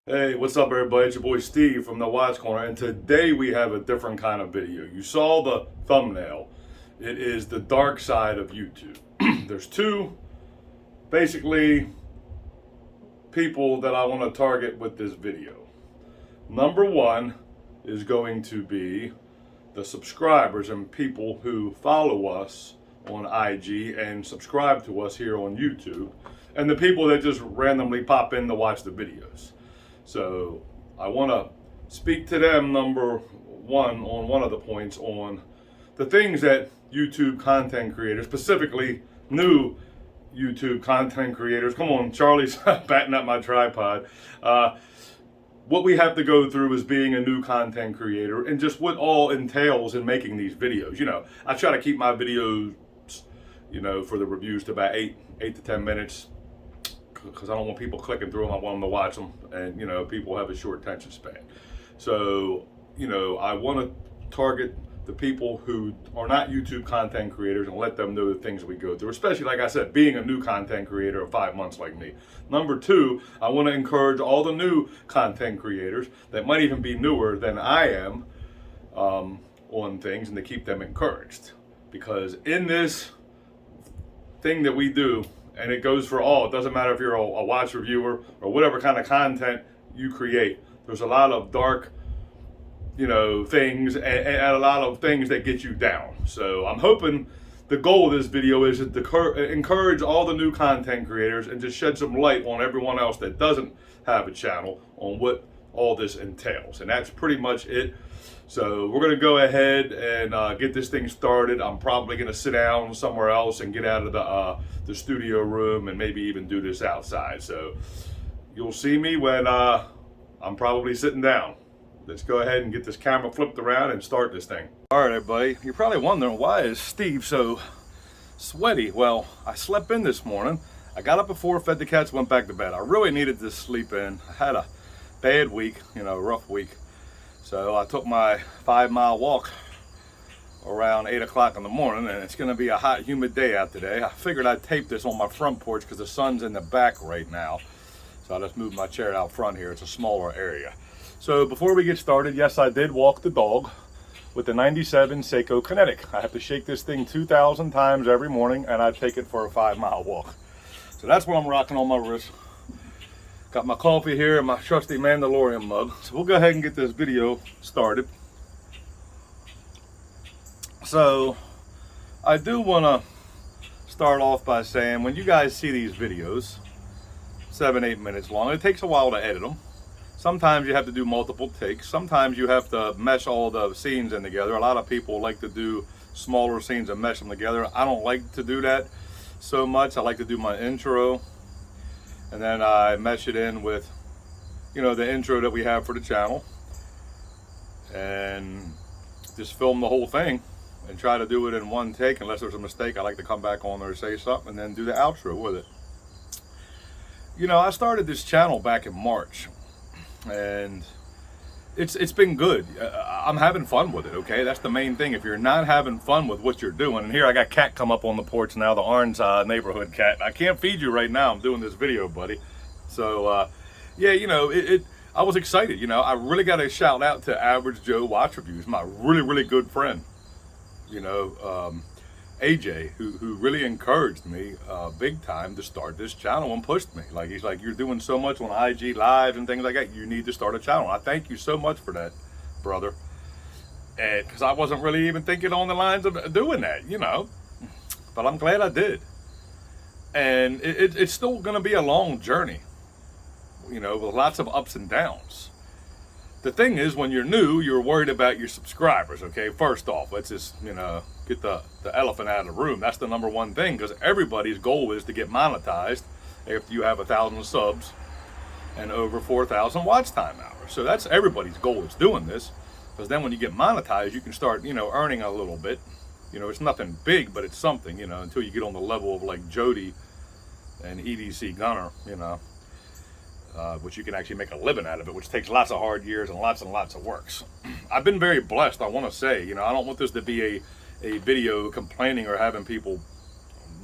Hey, what's up everybody? It's your boy Steve from the Watch Corner, and today we have a different kind of video. You saw the thumbnail. It is the dark side of YouTube. There's two, basically, people that I want to target with this video. Number one is going to be the subscribers and people who follow us on IG and subscribe to us here on YouTube, and the people that just randomly pop in to watch the videos. So I want to speak to them, number one, on one of the points on the things that YouTube content creators, specifically new YouTube content creators, come on, Charlie's batting up my tripod, what we have to go through as being a new content creator and just what all entails in making these videos. I try to keep my videos, for the reviews to about 8 to 10 minutes, because I don't want people clicking through them. I want them to watch them, and people have a short attention span. So I want to target the people who are not YouTube content creators and let them know the things we go through, especially, like I said, being a new content creator of 5 months like me. Number two, I want to encourage all the new content creators that might even be newer than I am on things, and to keep them encouraged, because in this thing that we do, and it goes for all, it doesn't matter if you're a watch reviewer or whatever kind of content you create, there's a lot of dark things and a lot of things that get you down. So I'm hoping the goal of this video is to encourage all the new content creators and just shed some light on everyone else that doesn't have a channel on what all this entails. And that's pretty much it. So we're going to go ahead and get this thing started. I'm probably going to sit down somewhere else and get out of the studio room and maybe even do this outside. So you'll see me when I'm probably sitting down. Let's go ahead and get this camera flipped around and start this thing. All right, everybody. You're probably wondering, why is Steve so sweaty? Well, I slept in this morning. I got up before, fed the cats, went back to bed. I really needed to sleep in. I had a bad week, rough week. So I took my 5-mile walk around 8 o'clock in the morning, and it's going to be a hot, humid day out today. I figured I'd tape this on my front porch because the sun's in the back right now. So I just moved my chair out front here. It's a smaller area. So before we get started, yes, I did walk the dog with the 97 Seiko Kinetic. I have to shake this thing 2,000 times every morning, and I take it for a 5-mile walk. So that's what I'm rocking on my wrist. Got my coffee here and my trusty Mandalorian mug. So we'll go ahead and get this video started. So I do want to start off by saying, when you guys see these videos, 7-8 minutes long, it takes a while to edit them. Sometimes you have to do multiple takes. Sometimes you have to mesh all the scenes in together. A lot of people like to do smaller scenes and mesh them together. I don't like to do that so much. I like to do my intro, and then I mesh it in with, the intro that we have for the channel, and just film the whole thing and try to do it in one take. Unless there's a mistake, I like to come back on there and say something and then do the outro with it. I started this channel back in March, and it's been good. I'm having fun with it, okay? That's the main thing. If you're not having fun with what you're doing, and here I got cat come up on the porch now, the orange neighborhood cat. I can't feed you right now. I'm doing this video, buddy. So, yeah, I was excited. I really got to shout out to Average Joe Watch Reviews, my really, really good friend, AJ, who really encouraged me big time to start this channel and pushed me. He's like, you're doing so much on IG Live and things like that, you need to start a channel. I thank you so much for that, brother. Because I wasn't really even thinking on the lines of doing that, but I'm glad I did. And it's still going to be a long journey, with lots of ups and downs. The thing is, when you're new, you're worried about your subscribers, okay? First off, let's just, get the elephant out of the room. That's the number one thing, because everybody's goal is to get monetized after you have 1,000 subs and over 4,000 watch time hours. So that's everybody's goal, is doing this, because then when you get monetized, you can start, earning a little bit. It's nothing big, but it's something, until you get on the level of like Jody and EDC Gunner, which you can actually make a living out of it, which takes lots of hard years and lots of works. I've been very blessed, I want to say. I don't want this to be a video complaining or having people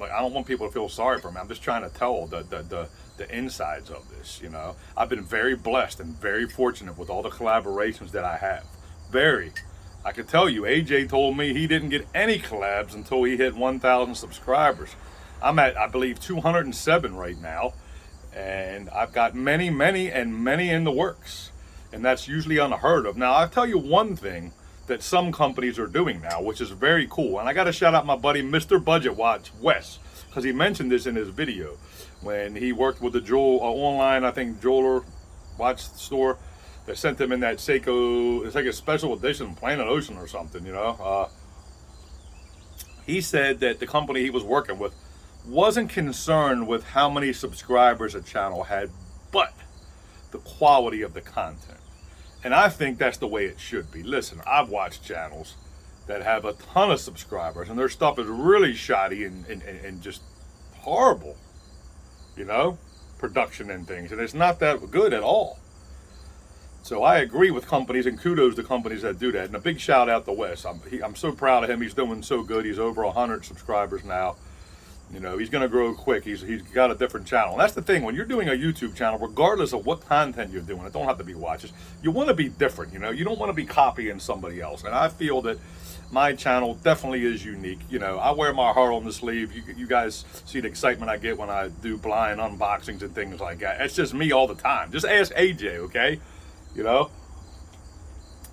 I don't want people to feel sorry for me. I'm just trying to tell the insides of this. You know, I've been very blessed and very fortunate with all the collaborations that I have. I could tell you, AJ told me he didn't get any collabs until he hit 1,000 subscribers. I'm at, I believe, 207 right now, and I've got many in the works, and that's usually unheard of. Now, I'll tell you one thing that some companies are doing now, which is very cool, and I got to shout out my buddy Mr. Budget Watch, Wes, because he mentioned this in his video when he worked with the online, I think, jeweler watch store. They sent him in that Seiko, it's like a special edition Planet Ocean or something, you know. He said that the company he was working with wasn't concerned with how many subscribers a channel had, but the quality of the content. And I think that's the way it should be. Listen, I've watched channels that have a ton of subscribers and their stuff is really shoddy and just horrible, you know, production and things. And it's not that good at all. So I agree with companies, and kudos to companies that do that. And a big shout out to Wes. I'm so proud of him. He's doing so good. He's over 100 subscribers now. You know, he's going to grow quick. He's got a different channel. And that's the thing. When you're doing a YouTube channel, regardless of what content you're doing, it don't have to be watches. You want to be different, you know. You don't want to be copying somebody else. And I feel that my channel definitely is unique. You know, I wear my heart on the sleeve. You guys see the excitement I get when I do blind unboxings and things like that. It's just me all the time. Just ask AJ, okay? You know,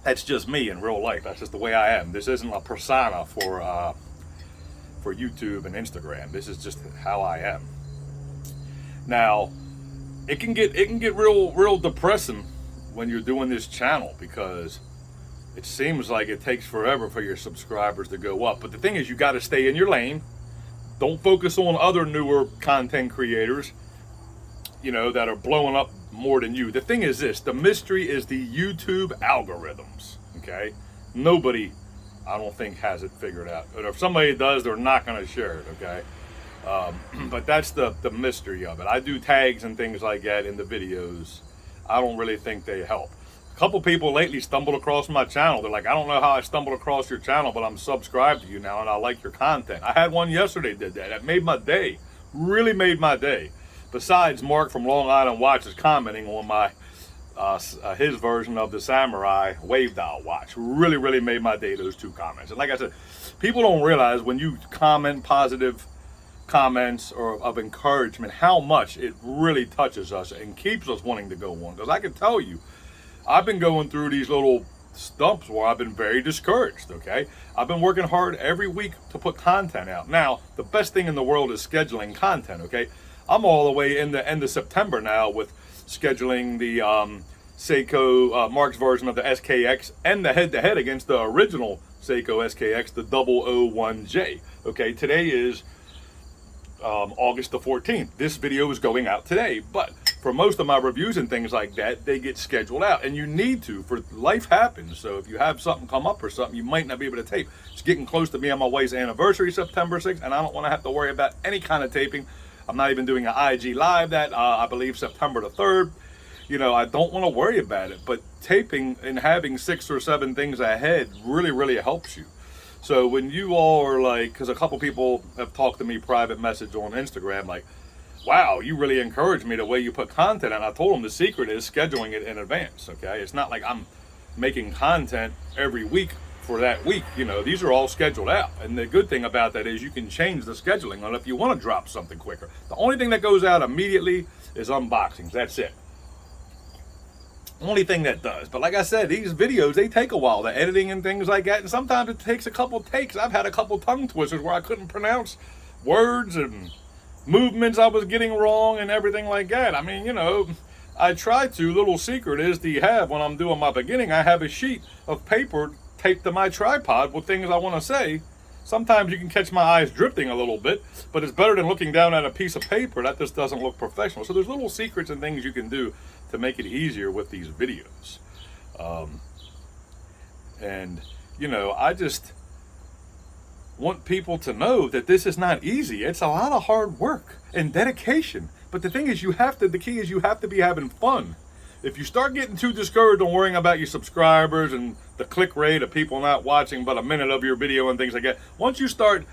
that's just me in real life. That's just the way I am. This isn't a persona for YouTube and Instagram. This is just how I am. Now, it can get real depressing when you're doing this channel because it seems like it takes forever for your subscribers to go up. But the thing is, you got to stay in your lane. Don't focus on other newer content creators, you know, that are blowing up more than you. The thing is this, the mystery is the YouTube algorithms, okay? Nobody, I don't think, has it figured out. But if somebody does, they're not going to share it, okay? But that's the mystery of it. I do tags and things like that in the videos. I don't really think they help. A couple people lately stumbled across my channel. They're like, I don't know how I stumbled across your channel, but I'm subscribed to you now and I like your content. I had one yesterday did that. That made my day. Really made my day. Besides Mark from Long Island Watches commenting on my his version of the Samurai wave dial watch. Really made my day, those two comments. And like I said, people don't realize when you comment positive comments or of encouragement, how much it really touches us and keeps us wanting to go on. Because I can tell you, I've been going through these little stumps where I've been very discouraged, okay? I've been working hard every week to put content out. Now, the best thing in the world is scheduling content, okay? I'm all the way in the end of September now with scheduling the Seiko Mark's version of the SKX and the head-to-head against the original Seiko SKX, the 001J. Okay, today is August the 14th. This video is going out today, but for most of my reviews and things like that, they get scheduled out, and you need to, for life happens. So if you have something come up or something, you might not be able to tape. It's getting close to me on my wife's anniversary, September 6th, and I don't want to have to worry about any kind of taping. I'm not even doing an IG live that I believe September the 3rd. You know, I don't want to worry about it, but taping and having 6 or 7 things ahead really helps you. So when you all are like, because a couple people have talked to me private message on Instagram, like, wow, you really encouraged me the way you put content. And I told them the secret is scheduling it in advance, okay? It's not like I'm making content every week for that week. You know, these are all scheduled out. And the good thing about that is you can change the scheduling on if you want to drop something quicker. The only thing that goes out immediately is unboxings. That's it. Only thing that does. But like I said, these videos, they take a while, the editing and things like that. And sometimes it takes a couple takes. I've had a couple tongue twisters where I couldn't pronounce words and movements I was getting wrong and everything like that. I mean, you know, I try to. Little secret is to have, when I'm doing my beginning, I have a sheet of paper taped to my tripod with things I want to say. Sometimes you can catch my eyes drifting a little bit, but it's better than looking down at a piece of paper. That just doesn't look professional. So there's little secrets and things you can do to make it easier with these videos. And, you know, I just want people to know that this is not easy. It's a lot of hard work and dedication. But the thing is, the key is you have to be having fun. If you start getting too discouraged on worrying about your subscribers and the click rate of people not watching but a minute of your video and things like that, once you start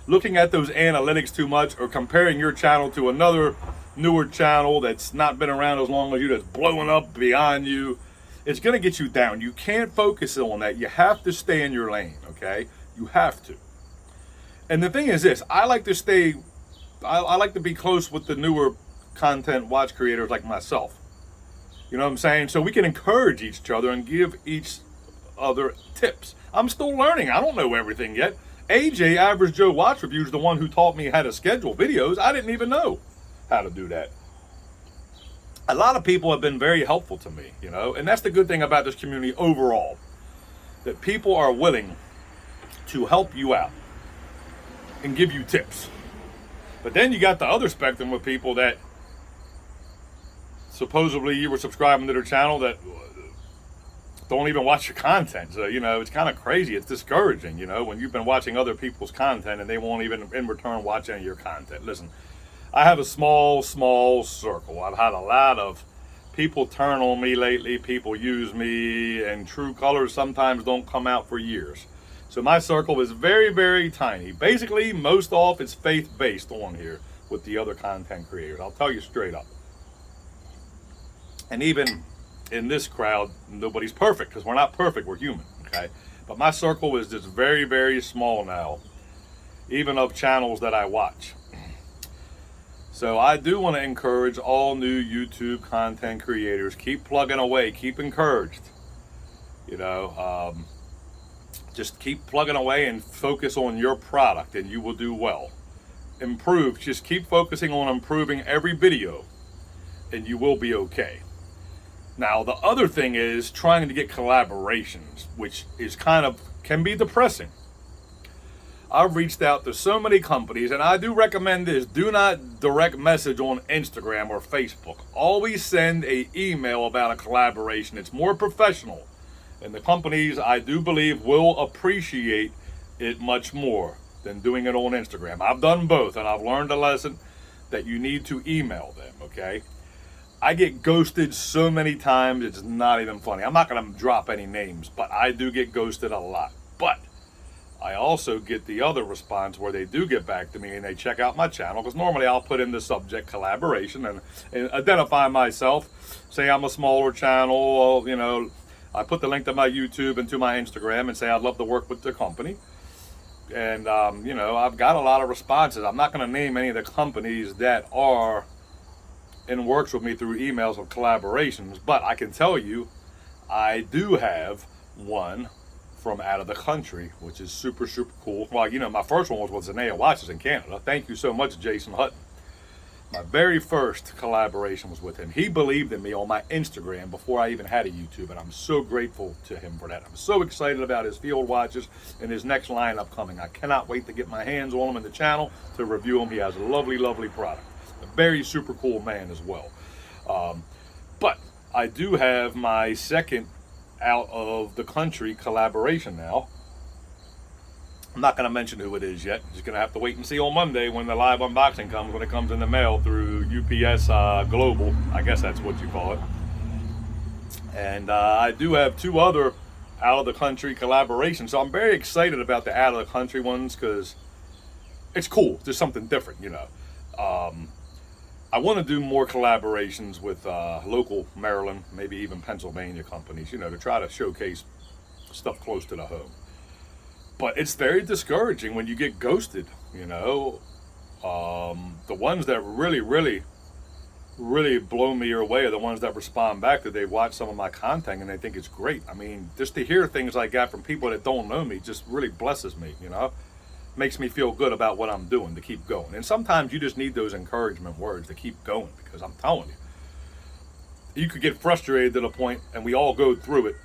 looking at those analytics too much or comparing your channel to another newer channel that's not been around as long as you, that's blowing up beyond you, it's going to get you down. You can't focus on that. You have to stay in your lane, okay? You have to. And the thing is this, I like to be close with the newer content watch creators like myself. You know what I'm saying? So we can encourage each other and give each other tips. I'm still learning. I don't know everything yet. AJ, Average Joe Watch Reviews, is the one who taught me how to schedule videos. I didn't even know how to do that. A lot of people have been very helpful to me, you know, and that's the good thing about this community overall, that people are willing to help you out and give you tips. But then you got the other spectrum of people that supposedly you were subscribing to their channel that don't even watch your content. So, you know, it's kind of crazy. It's discouraging, you know, when you've been watching other people's content and they won't even in return watch any of your content. Listen, I have a small circle. I've had a lot of people turn on me lately. People use me, and true colors sometimes don't come out for years. So my circle is very, very tiny. Basically, most off it's faith-based on here with the other content creators. I'll tell you straight up. And even in this crowd, nobody's perfect, because we're not perfect, we're human, okay? But my circle is just very, very small now, even of channels that I watch. So I do want to encourage all new YouTube content creators, keep plugging away, keep encouraged. You know, just keep plugging away and focus on your product and you will do well. Improve, just keep focusing on improving every video and you will be okay. Now, the other thing is trying to get collaborations, which is can be depressing. I've reached out to so many companies, and I do recommend this. Do not direct message on Instagram or Facebook. Always send an email about a collaboration. It's more professional. And the companies, I do believe, will appreciate it much more than doing it on Instagram. I've done both, and I've learned a lesson that you need to email them, okay? I get ghosted so many times, it's not even funny. I'm not going to drop any names, but I do get ghosted a lot. But I also get the other response where they do get back to me and they check out my channel, because normally I'll put in the subject collaboration and identify myself, say I'm a smaller channel, you know, I put the link to my YouTube and to my Instagram and say I'd love to work with the company. And, you know, I've got a lot of responses. I'm not going to name any of the companies that are in works with me through emails of collaborations, but I can tell you I do have one from out of the country, which is super, super cool. Well, you know, my first one was with Zanea Watches in Canada. Thank you so much, Jason Hutton. My very first collaboration was with him. He believed in me on my Instagram before I even had a YouTube, and I'm so grateful to him for that. I'm so excited about his field watches and his next lineup coming. I cannot wait to get my hands on him in the channel to review them. He has a lovely, lovely product. A very super cool man as well. But I do have my second out of the country collaboration now. I'm not going to mention who it is yet. Just going to have to wait and see on Monday when the live unboxing comes, when it comes in the mail through UPS Global. I guess that's what you call it. And I do have two other out of the country collaborations. So I'm very excited about the out of the country ones because it's cool. There's something different, you know. I want to do more collaborations with local Maryland, maybe even Pennsylvania companies, you know, to try to showcase stuff close to the home. But it's very discouraging when you get ghosted, you know. The ones that really blow me away are the ones that respond back that they've watched some of my content and they think it's great. I mean, just to hear things like that from people that don't know me just really blesses me, you know. Makes me feel good about what I'm doing to keep going. And sometimes you just need those encouragement words to keep going, because I'm telling you, you could get frustrated to the point, and we all go through it,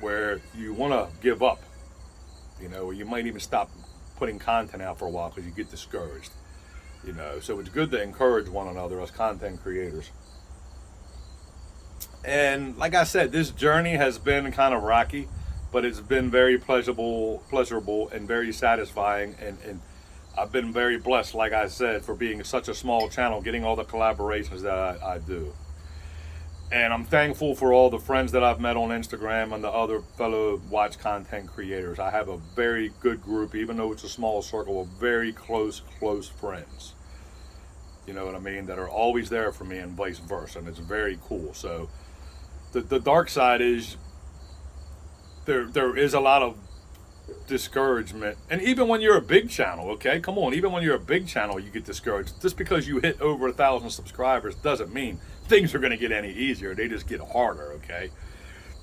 where you want to give up, you know, or you might even stop putting content out for a while because you get discouraged, you know. So it's good to encourage one another as content creators. And like I said, this journey has been kind of rocky, but it's been very pleasurable and very satisfying, and I've been very blessed, like I said, for being such a small channel, getting all the collaborations that I do. And I'm thankful for all the friends that I've met on Instagram and the other fellow watch content creators. I have a very good group, even though it's a small circle of very close friends. You know what I mean? That are always there for me and vice versa. And it's very cool. So the dark side is there is a lot of discouragement. And even when you're a big channel, okay? Come on, even when you're a big channel, you get discouraged. Just because you hit over 1,000 subscribers doesn't mean things are going to get any easier. They just get harder, okay?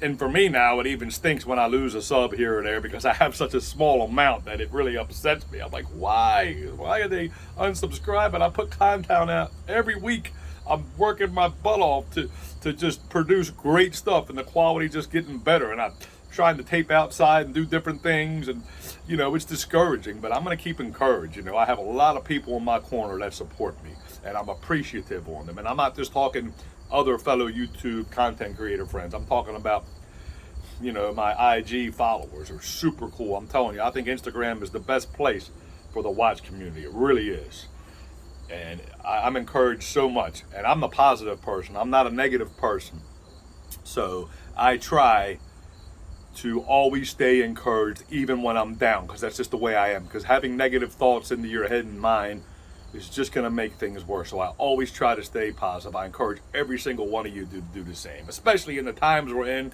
And for me now, it even stinks when I lose a sub here or there because I have such a small amount that it really upsets me. I'm like, why? Why are they unsubscribing? I put content out every week. I'm working my butt off to just produce great stuff, and the quality just getting better. And I'm trying to tape outside and do different things, and you know, it's discouraging, but I'm going to keep encouraged. You know, I have a lot of people in my corner that support me, and I'm appreciative on them. And I'm not just talking other fellow YouTube content creator friends. I'm talking about, you know, my IG followers are super cool. I'm telling you, I think Instagram is the best place for the watch community. It really is. And I'm encouraged so much. And I'm a positive person. I'm not a negative person. So I try to always stay encouraged even when I'm down, because that's just the way I am. Because having negative thoughts into your head and mind is just going to make things worse. So I always try to stay positive. I encourage every single one of you to do the same, especially in the times we're in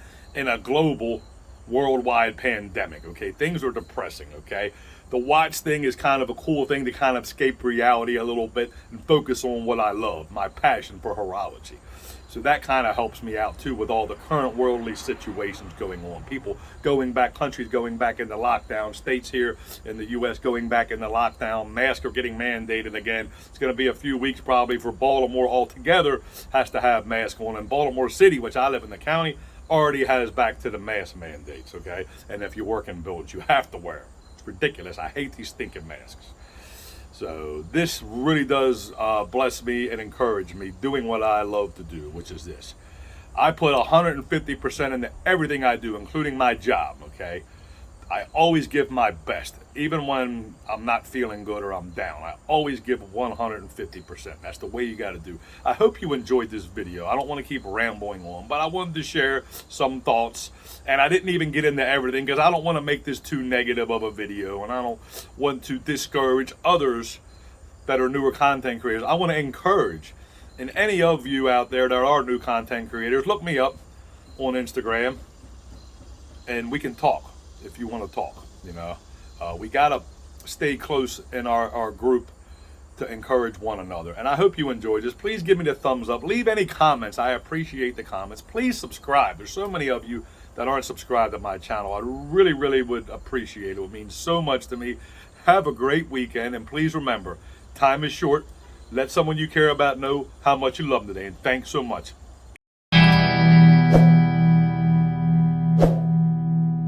a global, worldwide pandemic, okay? Things are depressing, okay? The watch thing is kind of a cool thing to kind of escape reality a little bit and focus on what I love, my passion for horology. So that kind of helps me out too with all the current worldly situations going on. People going back, countries going back into lockdown, states here in the U.S. going back into lockdown, masks are getting mandated again. It's going to be a few weeks probably for Baltimore altogether has to have masks on. And Baltimore City, which I live in the county, already has back to the mask mandates, okay? And if you work in buildings, you have to wear them. It's ridiculous. I hate these stinking masks. So this really does bless me and encourage me doing what I love to do, which is this. I put 150% into everything I do, including my job, okay? I always give my best, even when I'm not feeling good or I'm down. I always give 150%. That's the way you got to do. I hope you enjoyed this video. I don't want to keep rambling on, but I wanted to share some thoughts. And I didn't even get into everything because I don't want to make this too negative of a video, and I don't want to discourage others that are newer content creators. I want to encourage. And any of you out there that are new content creators, look me up on Instagram and we can talk. If you want to talk, you know, we got to stay close in our group to encourage one another. And I hope you enjoyed this. Please give me the thumbs up. Leave any comments. I appreciate the comments. Please subscribe. There's so many of you that aren't subscribed to my channel. I really, really would appreciate it. It would mean so much to me. Have a great weekend. And please remember, time is short. Let someone you care about know how much you love them today. And thanks so much.